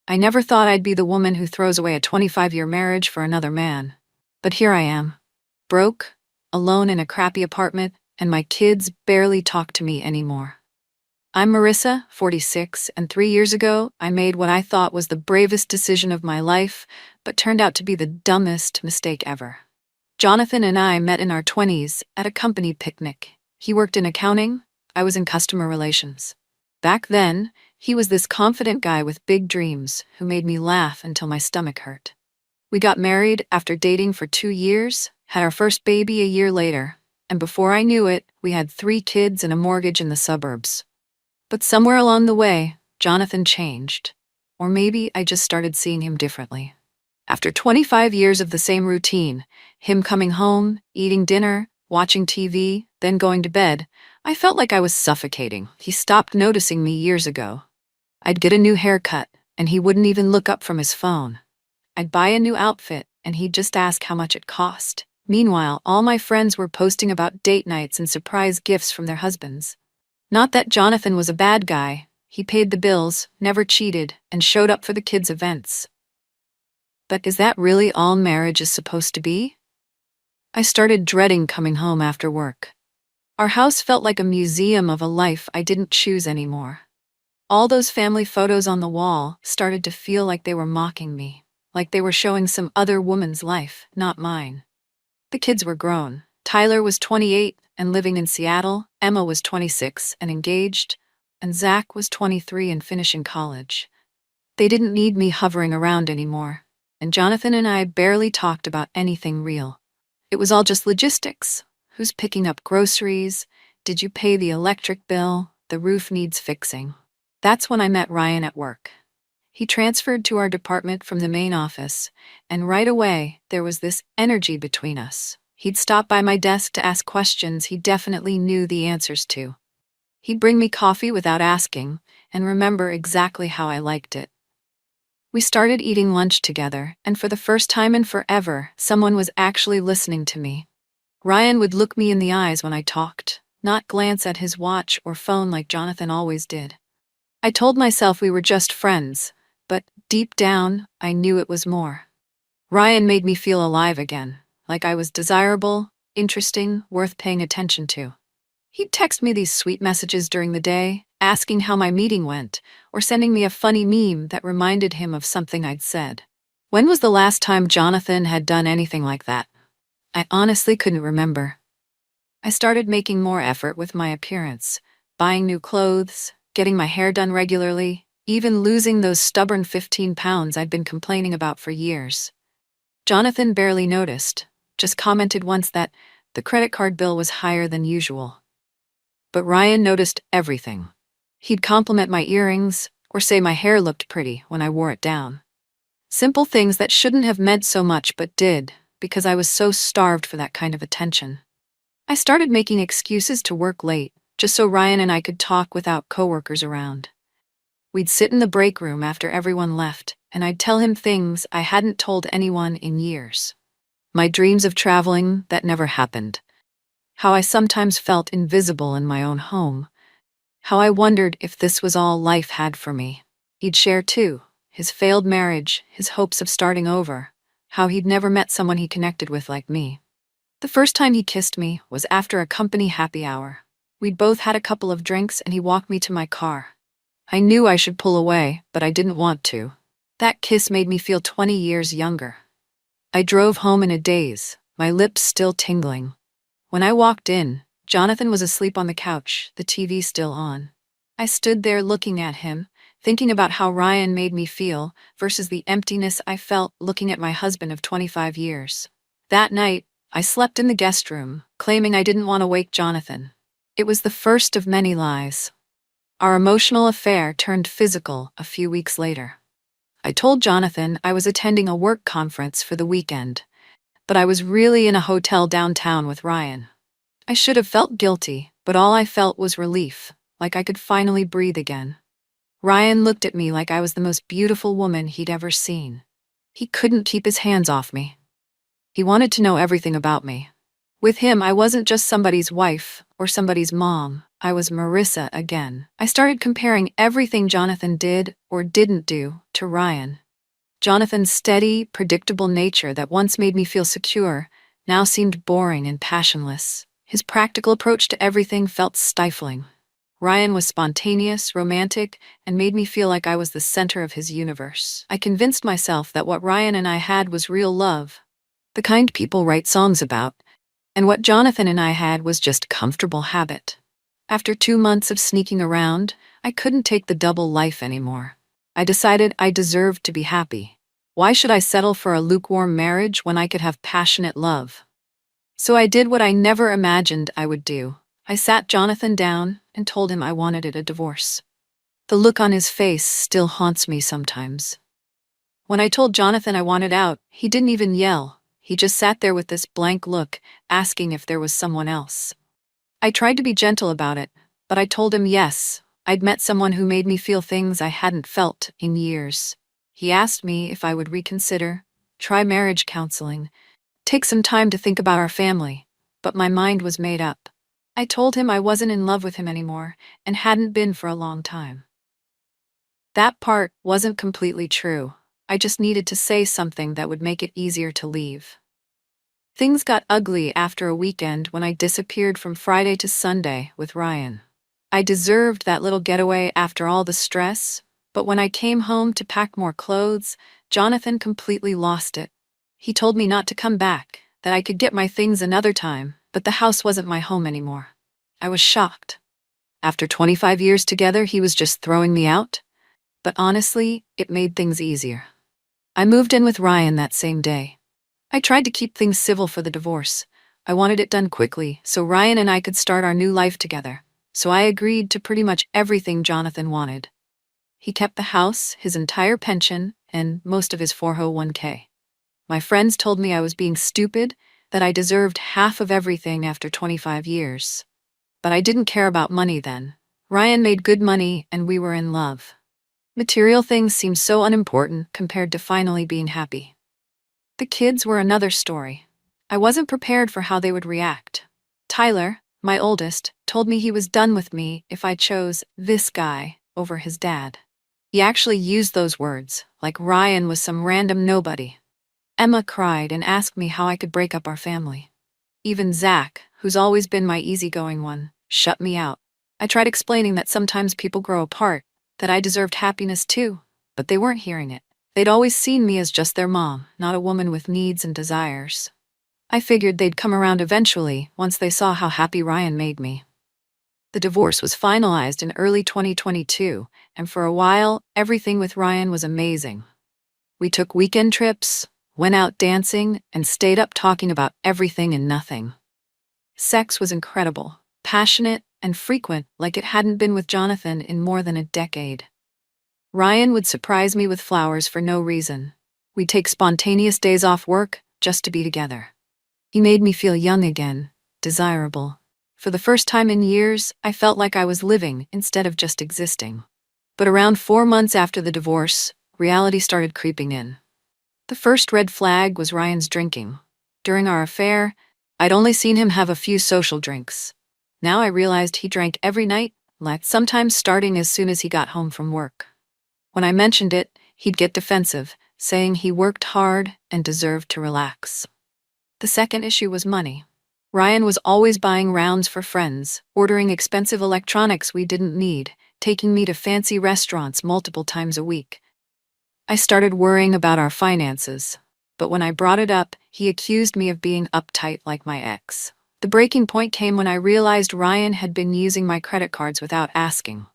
I never thought I'd be the woman who throws away a 25-year marriage for another man. But here I am, broke, alone in a crappy apartment, and my kids barely talk to me anymore. I'm Marissa, 46, and 3 years ago, I made what I thought was the bravest decision of my life, but turned out to be the dumbest mistake ever. Jonathan and I met in our 20s at a company picnic. He worked in accounting, I was in customer relations. Back then, he was this confident guy with big dreams who made me laugh until my stomach hurt. We got married after dating for 2 years, had our first baby a year later, and before I knew it, we had 3 kids and a mortgage in the suburbs. But somewhere along the way, Jonathan changed. Or maybe I just started seeing him differently. After 25 years of the same routine, him coming home, eating dinner, watching TV, then going to bed, I felt like I was suffocating. He stopped noticing me years ago. I'd get a new haircut, and he wouldn't even look up from his phone. I'd buy a new outfit, and he'd just ask how much it cost. Meanwhile, all my friends were posting about date nights and surprise gifts from their husbands. Not that Jonathan was a bad guy. He paid the bills, never cheated, and showed up for the kids' events. But is that really all marriage is supposed to be? I started dreading coming home after work. Our house felt like a museum of a life I didn't choose anymore. All those family photos on the wall started to feel like they were mocking me, like they were showing some other woman's life, not mine. The kids were grown. Tyler was 28 and living in Seattle, Emma was 26 and engaged, and Zach was 23 and finishing college. They didn't need me hovering around anymore, and Jonathan and I barely talked about anything real. It was all just logistics. Who's picking up groceries? Did you pay the electric bill? The roof needs fixing. That's when I met Ryan at work. He transferred to our department from the main office, and right away, there was this energy between us. He'd stop by my desk to ask questions he definitely knew the answers to. He'd bring me coffee without asking, and remember exactly how I liked it. We started eating lunch together, and for the first time in forever, someone was actually listening to me. Ryan would look me in the eyes when I talked, not glance at his watch or phone like Jonathan always did. I told myself we were just friends, but deep down, I knew it was more. Ryan made me feel alive again, like I was desirable, interesting, worth paying attention to. He'd text me these sweet messages during the day, asking how my meeting went, or sending me a funny meme that reminded him of something I'd said. When was the last time Jonathan had done anything like that? I honestly couldn't remember. I started making more effort with my appearance, buying new clothes, getting my hair done regularly, even losing those stubborn 15 pounds I'd been complaining about for years. Jonathan barely noticed, just commented once that the credit card bill was higher than usual. But Ryan noticed everything. He'd compliment my earrings, or say my hair looked pretty when I wore it down. Simple things that shouldn't have meant so much but did, because I was so starved for that kind of attention. I started making excuses to work late, just so Ryan and I could talk without coworkers around. We'd sit in the break room after everyone left, and I'd tell him things I hadn't told anyone in years. My dreams of traveling that never happened. How I sometimes felt invisible in my own home. How I wondered if this was all life had for me. He'd share too, his failed marriage, his hopes of starting over, how he'd never met someone he connected with like me. The first time he kissed me was after a company happy hour. We'd both had a couple of drinks and he walked me to my car. I knew I should pull away, but I didn't want to. That kiss made me feel 20 years younger. I drove home in a daze, my lips still tingling. When I walked in, Jonathan was asleep on the couch, the TV still on. I stood there looking at him, thinking about how Ryan made me feel versus the emptiness I felt looking at my husband of 25 years. That night, I slept in the guest room, claiming I didn't want to wake Jonathan. It was the first of many lies. Our emotional affair turned physical a few weeks later. I told Jonathan I was attending a work conference for the weekend, but I was really in a hotel downtown with Ryan. I should have felt guilty, but all I felt was relief, like I could finally breathe again. Ryan looked at me like I was the most beautiful woman he'd ever seen. He couldn't keep his hands off me. He wanted to know everything about me. With him, I wasn't just somebody's wife or somebody's mom. I was Marissa again. I started comparing everything Jonathan did or didn't do to Ryan. Jonathan's steady, predictable nature that once made me feel secure now seemed boring and passionless. His practical approach to everything felt stifling. Ryan was spontaneous, romantic, and made me feel like I was the center of his universe. I convinced myself that what Ryan and I had was real love, the kind people write songs about, and what Jonathan and I had was just comfortable habit. After 2 months of sneaking around, I couldn't take the double life anymore. I decided I deserved to be happy. Why should I settle for a lukewarm marriage when I could have passionate love? So I did what I never imagined I would do. I sat Jonathan down and told him I wanted a divorce. The look on his face still haunts me sometimes. When I told Jonathan I wanted out, he didn't even yell. He just sat there with this blank look, asking if there was someone else. I tried to be gentle about it, but I told him yes, I'd met someone who made me feel things I hadn't felt in years. He asked me if I would reconsider, try marriage counseling, take some time to think about our family, but my mind was made up. I told him I wasn't in love with him anymore and hadn't been for a long time. That part wasn't completely true. I just needed to say something that would make it easier to leave. Things got ugly after a weekend when I disappeared from Friday to Sunday with Ryan. I deserved that little getaway after all the stress, but when I came home to pack more clothes, Jonathan completely lost it. He told me not to come back, that I could get my things another time, but the house wasn't my home anymore. I was shocked. After 25 years together, he was just throwing me out? But honestly, it made things easier. I moved in with Ryan that same day. I tried to keep things civil for the divorce. I wanted it done quickly so Ryan and I could start our new life together. So I agreed to pretty much everything Jonathan wanted. He kept the house, his entire pension, and most of his 401k. My friends told me I was being stupid, that I deserved half of everything after 25 years. But I didn't care about money then. Ryan made good money and we were in love. Material things seemed so unimportant compared to finally being happy. The kids were another story. I wasn't prepared for how they would react. Tyler, my oldest, told me he was done with me if I chose this guy over his dad. He actually used those words, like Ryan was some random nobody. Emma cried and asked me how I could break up our family. Even Zach, who's always been my easygoing one, shut me out. I tried explaining that sometimes people grow apart, that I deserved happiness too, but they weren't hearing it. They'd always seen me as just their mom, not a woman with needs and desires. I figured they'd come around eventually once they saw how happy Ryan made me. The divorce was finalized in early 2022, and for a while, everything with Ryan was amazing. We took weekend trips, went out dancing, and stayed up talking about everything and nothing. Sex was incredible, passionate, and frequent like it hadn't been with Jonathan in more than a decade. Ryan would surprise me with flowers for no reason. We'd take spontaneous days off work just to be together. He made me feel young again, desirable. For the first time in years, I felt like I was living instead of just existing. But around 4 months after the divorce, reality started creeping in. The first red flag was Ryan's drinking. During our affair, I'd only seen him have a few social drinks. Now I realized he drank every night, sometimes starting as soon as he got home from work. When I mentioned it, he'd get defensive, saying he worked hard and deserved to relax. The second issue was money. Ryan was always buying rounds for friends, ordering expensive electronics we didn't need, taking me to fancy restaurants multiple times a week. I started worrying about our finances, but when I brought it up, he accused me of being uptight like my ex. The breaking point came when I realized Ryan had been using my credit cards without asking.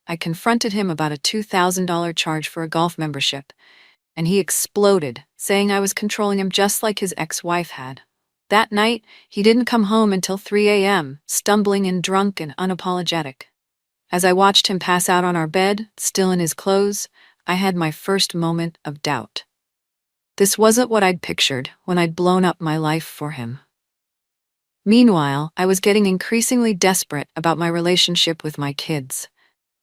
I confronted him about a $2,000 charge for a golf membership, and he exploded, saying I was controlling him just like his ex-wife had. That night, he didn't come home until 3 a.m., stumbling and drunk and unapologetic. As I watched him pass out on our bed, still in his clothes, I had my first moment of doubt. This wasn't what I'd pictured when I'd blown up my life for him. Meanwhile, I was getting increasingly desperate about my relationship with my kids.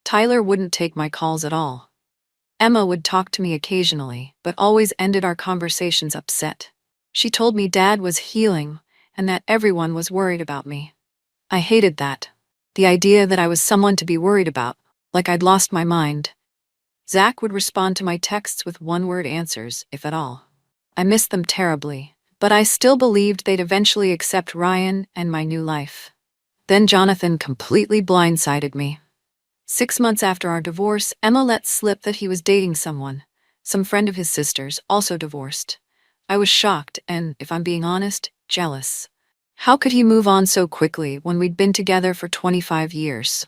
Tyler wouldn't take my calls at all. Emma would talk to me occasionally, but always ended our conversations upset. She told me Dad was healing and that everyone was worried about me. I hated that. The idea that I was someone to be worried about, like I'd lost my mind. Zach would respond to my texts with one-word answers, if at all. I missed them terribly, but I still believed they'd eventually accept Ryan and my new life. Then Jonathan completely blindsided me. 6 months after our divorce, Emma let slip that he was dating someone, some friend of his sister's, also divorced. I was shocked and, if I'm being honest, jealous. How could he move on so quickly when we'd been together for 25 years?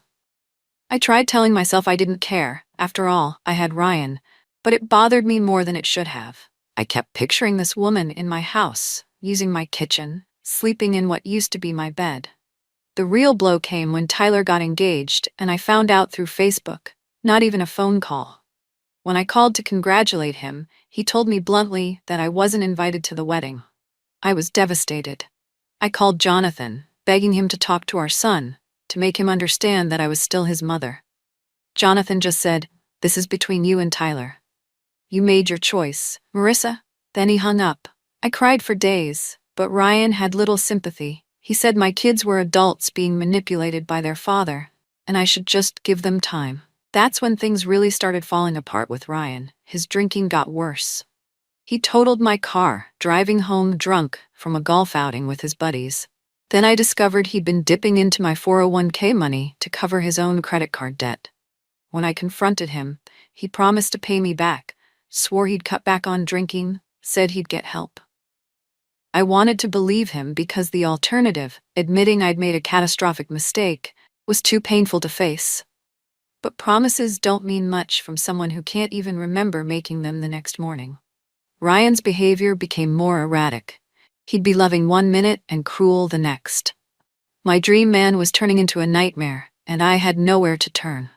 I tried telling myself I didn't care. After all, I had Ryan, but it bothered me more than it should have. I kept picturing this woman in my house, using my kitchen, sleeping in what used to be my bed. The real blow came when Tyler got engaged and I found out through Facebook, not even a phone call. When I called to congratulate him, he told me bluntly that I wasn't invited to the wedding. I was devastated. I called Jonathan, begging him to talk to our son, to make him understand that I was still his mother. Jonathan just said, "This is between you and Tyler. You made your choice, Marissa." Then he hung up. I cried for days, but Ryan had little sympathy. He said my kids were adults being manipulated by their father, and I should just give them time. That's when things really started falling apart with Ryan. His drinking got worse. He totaled my car, driving home drunk from a golf outing with his buddies. Then I discovered he'd been dipping into my 401k money to cover his own credit card debt. When I confronted him, he promised to pay me back, swore he'd cut back on drinking, said he'd get help. I wanted to believe him because the alternative, admitting I'd made a catastrophic mistake, was too painful to face. But promises don't mean much from someone who can't even remember making them the next morning. Ryan's behavior became more erratic. He'd be loving one minute and cruel the next. My dream man was turning into a nightmare, and I had nowhere to turn.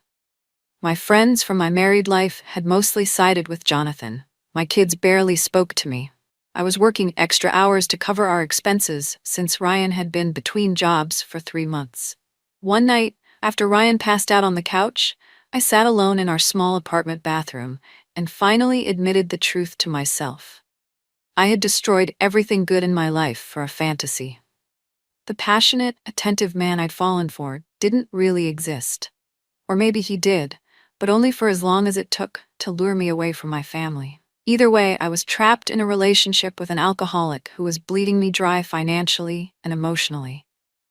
My friends from my married life had mostly sided with Jonathan. My kids barely spoke to me. I was working extra hours to cover our expenses since Ryan had been between jobs for 3 months. One night, after Ryan passed out on the couch, I sat alone in our small apartment bathroom and finally admitted the truth to myself. I had destroyed everything good in my life for a fantasy. The passionate, attentive man I'd fallen for didn't really exist. Or maybe he did, but only for as long as it took to lure me away from my family. Either way, I was trapped in a relationship with an alcoholic who was bleeding me dry financially and emotionally.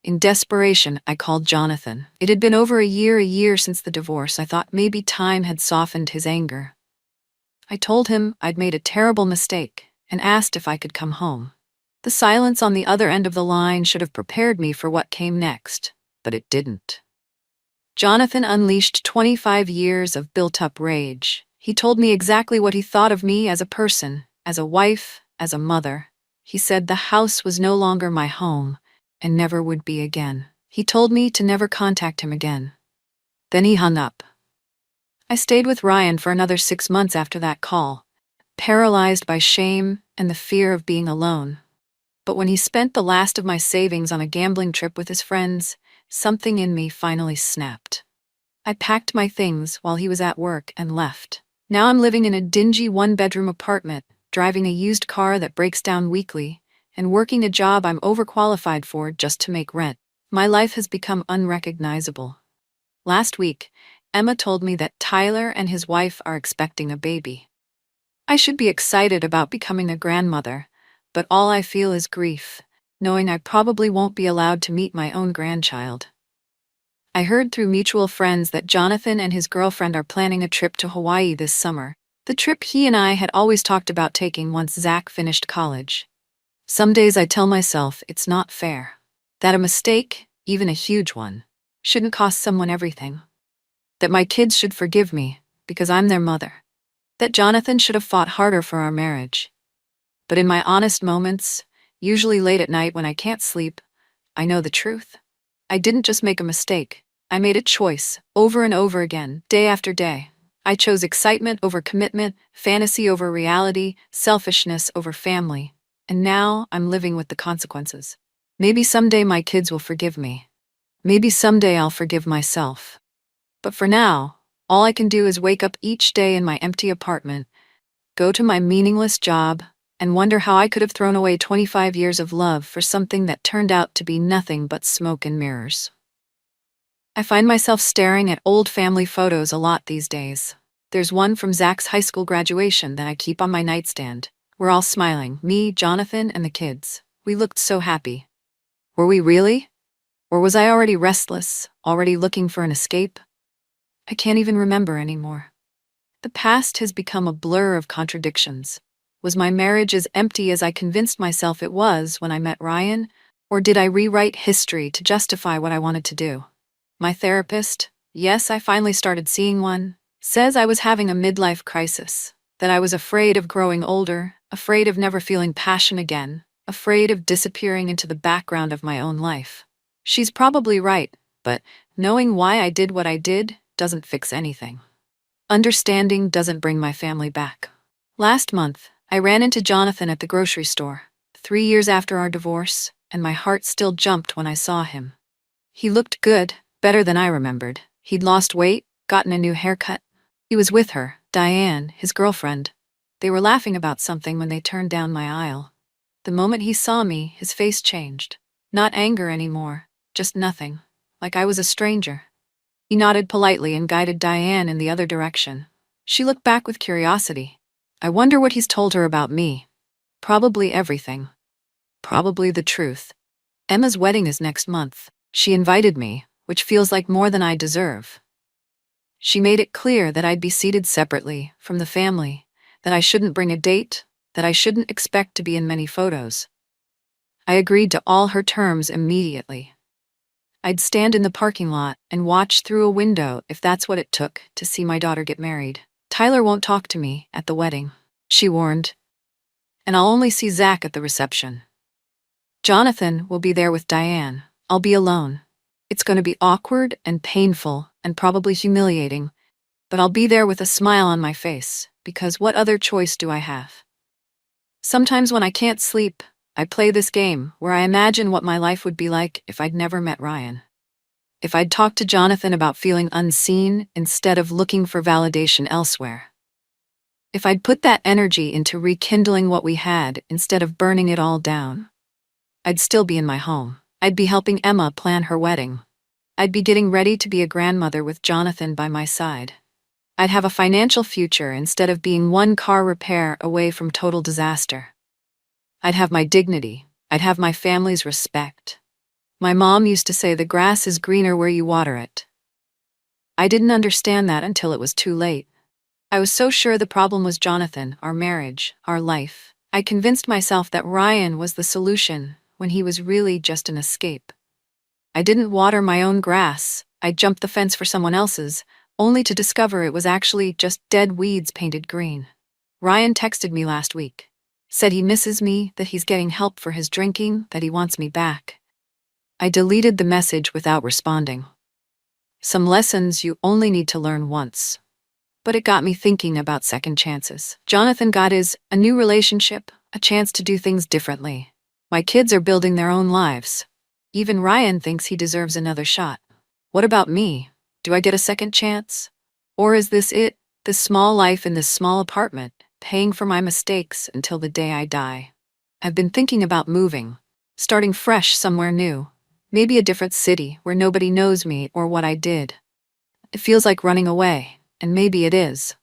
In desperation, I called Jonathan. It had been over a year since the divorce. I thought maybe time had softened his anger. I told him I'd made a terrible mistake and asked if I could come home. The silence on the other end of the line should have prepared me for what came next, but it didn't. Jonathan unleashed 25 years of built-up rage. He told me exactly what he thought of me as a person, as a wife, as a mother. He said the house was no longer my home and never would be again. He told me to never contact him again. Then he hung up. I stayed with Ryan for another 6 months after that call, paralyzed by shame and the fear of being alone. But when he spent the last of my savings on a gambling trip with his friends, something in me finally snapped. I packed my things while he was at work and left. Now I'm living in a dingy one-bedroom apartment, driving a used car that breaks down weekly, and working a job I'm overqualified for just to make rent. My life has become unrecognizable. Last week, Emma told me that Tyler and his wife are expecting a baby. I should be excited about becoming a grandmother, but all I feel is grief, knowing I probably won't be allowed to meet my own grandchild. I heard through mutual friends that Jonathan and his girlfriend are planning a trip to Hawaii this summer, the trip he and I had always talked about taking once Zach finished college. Some days I tell myself it's not fair, that a mistake, even a huge one, shouldn't cost someone everything. That my kids should forgive me because I'm their mother. That Jonathan should have fought harder for our marriage. But in my honest moments, usually late at night when I can't sleep, I know the truth. I didn't just make a mistake. I made a choice, over and over again, day after day. I chose excitement over commitment, fantasy over reality, selfishness over family. And now I'm living with the consequences. Maybe someday my kids will forgive me. Maybe someday I'll forgive myself. But for now, all I can do is wake up each day in my empty apartment, go to my meaningless job, and wonder how I could have thrown away 25 years of love for something that turned out to be nothing but smoke and mirrors. I find myself staring at old family photos a lot these days. There's one from Zach's high school graduation that I keep on my nightstand. We're all smiling, me, Jonathan, and the kids. We looked so happy. Were we really? Or was I already restless, already looking for an escape? I can't even remember anymore. The past has become a blur of contradictions. Was my marriage as empty as I convinced myself it was when I met Ryan? Or did I rewrite history to justify what I wanted to do? My therapist, yes, I finally started seeing one, says I was having a midlife crisis, that I was afraid of growing older, afraid of never feeling passion again, afraid of disappearing into the background of my own life. She's probably right, but knowing why I did what I did doesn't fix anything. Understanding doesn't bring my family back. Last month, I ran into Jonathan at the grocery store, 3 years after our divorce, and my heart still jumped when I saw him. He looked good, better than I remembered. He'd lost weight, gotten a new haircut. He was with her, Diane, his girlfriend. They were laughing about something when they turned down my aisle. The moment he saw me, his face changed. Not anger anymore, just nothing, like I was a stranger. He nodded politely and guided Diane in the other direction. She looked back with curiosity. I wonder what he's told her about me. Probably everything. Probably the truth. Emma's wedding is next month. She invited me, which feels like more than I deserve. She made it clear that I'd be seated separately from the family, that I shouldn't bring a date, that I shouldn't expect to be in many photos. I agreed to all her terms immediately. I'd stand in the parking lot and watch through a window if that's what it took to see my daughter get married. Tyler won't talk to me at the wedding, she warned, and I'll only see Zach at the reception. Jonathan will be there with Diane. I'll be alone. It's going to be awkward and painful and probably humiliating, but I'll be there with a smile on my face, because what other choice do I have? Sometimes when I can't sleep, I play this game where I imagine what my life would be like if I'd never met Ryan. If I'd talked to Jonathan about feeling unseen instead of looking for validation elsewhere. If I'd put that energy into rekindling what we had instead of burning it all down. I'd still be in my home. I'd be helping Emma plan her wedding. I'd be getting ready to be a grandmother with Jonathan by my side. I'd have a financial future instead of being one car repair away from total disaster. I'd have my dignity. I'd have my family's respect. My mom used to say the grass is greener where you water it. I didn't understand that until it was too late. I was so sure the problem was Jonathan, our marriage, our life. I convinced myself that Ryan was the solution when he was really just an escape. I didn't water my own grass. I jumped the fence for someone else's, only to discover it was actually just dead weeds painted green. Ryan texted me last week. Said he misses me, that he's getting help for his drinking, that he wants me back. I deleted the message without responding. Some lessons you only need to learn once. But it got me thinking about second chances. Jonathan got a new relationship, a chance to do things differently. My kids are building their own lives. Even Ryan thinks he deserves another shot. What about me? Do I get a second chance? Or is this it, this small life in this small apartment, paying for my mistakes until the day I die? I've been thinking about moving, starting fresh somewhere new, maybe a different city where nobody knows me or what I did. It feels like running away, and maybe it is.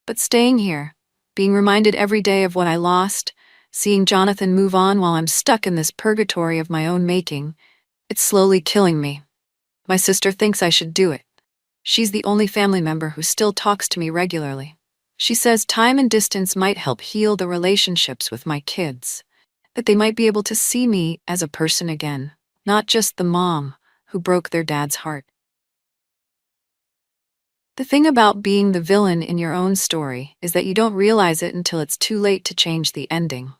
But staying here, being reminded every day of what I lost, seeing Jonathan move on while I'm stuck in this purgatory of my own making, it's slowly killing me. My sister thinks I should do it. She's the only family member who still talks to me regularly. She says time and distance might help heal the relationships with my kids, that they might be able to see me as a person again, not just the mom who broke their dad's heart. The thing about being the villain in your own story is that you don't realize it until it's too late to change the ending.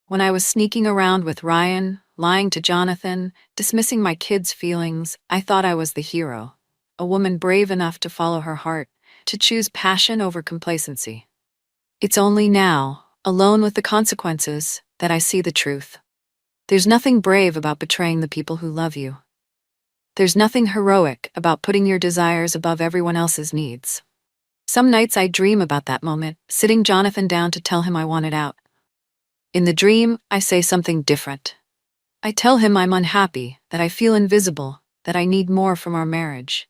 When I was sneaking around with Ryan, lying to Jonathan, dismissing my kids' feelings, I thought I was the hero, a woman brave enough to follow her heart, to choose passion over complacency. It's only now, alone with the consequences, that I see the truth. There's nothing brave about betraying the people who love you. There's nothing heroic about putting your desires above everyone else's needs. Some nights I dream about that moment, sitting Jonathan down to tell him I wanted out. In the dream, I say something different. I tell him I'm unhappy, that I feel invisible, that I need more from our marriage.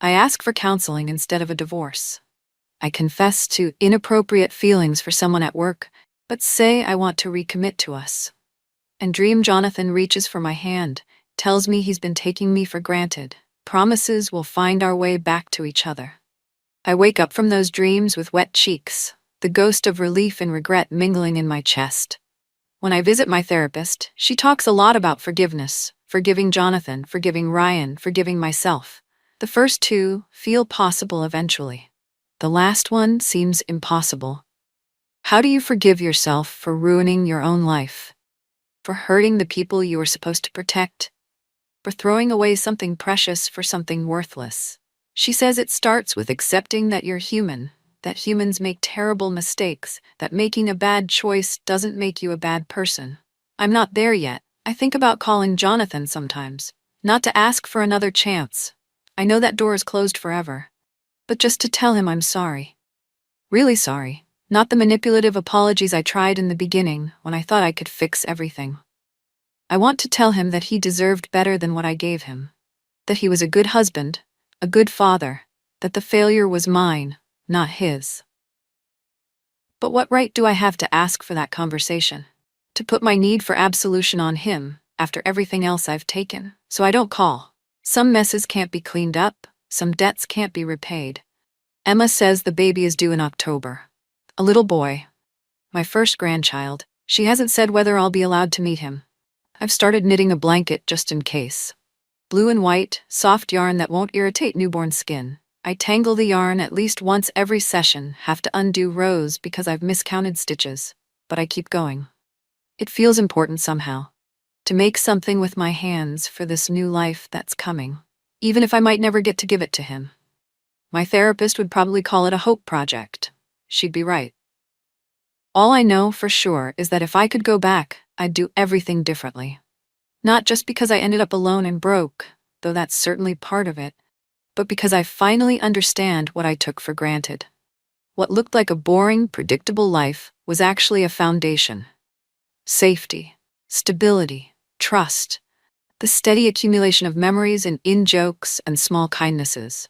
I ask for counseling instead of a divorce. I confess to inappropriate feelings for someone at work, but say I want to recommit to us. And dream Jonathan reaches for my hand, tells me he's been taking me for granted, promises we'll find our way back to each other. I wake up from those dreams with wet cheeks, the ghost of relief and regret mingling in my chest. When I visit my therapist, she talks a lot about forgiveness, forgiving Jonathan, forgiving Ryan, forgiving myself. The first two feel possible eventually. The last one seems impossible. How do you forgive yourself for ruining your own life? For hurting the people you were supposed to protect? For throwing away something precious for something worthless? She says it starts with accepting that you're human, that humans make terrible mistakes, that making a bad choice doesn't make you a bad person. I'm not there yet. I think about calling Jonathan sometimes, not to ask for another chance. I know that door is closed forever. But just to tell him I'm sorry. Really sorry. Not the manipulative apologies I tried in the beginning when I thought I could fix everything. I want to tell him that he deserved better than what I gave him. That he was a good husband, a good father, that the failure was mine, not his. But what right do I have to ask for that conversation? To put my need for absolution on him after everything else I've taken? So I don't call. Some messes can't be cleaned up. Some debts can't be repaid. Emma says the baby is due in October. A little boy. My first grandchild. She hasn't said whether I'll be allowed to meet him. I've started knitting a blanket just in case. Blue and white, soft yarn that won't irritate newborn skin. I tangle the yarn at least once every session, have to undo rows because I've miscounted stitches. But I keep going. It feels important somehow. To make something with my hands for this new life that's coming. Even if I might never get to give it to him. My therapist would probably call it a hope project. She'd be right. All I know for sure is that if I could go back, I'd do everything differently. Not just because I ended up alone and broke, though that's certainly part of it, but because I finally understand what I took for granted. What looked like a boring, predictable life was actually a foundation. Safety, stability, trust. The steady accumulation of memories and in-jokes and small kindnesses.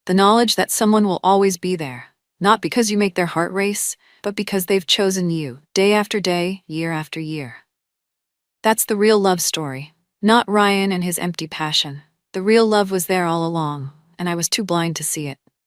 The knowledge that someone will always be there, not because you make their heart race, but because they've chosen you, day after day, year after year. That's the real love story, not Ryan and his empty passion. The real love was there all along, and I was too blind to see it.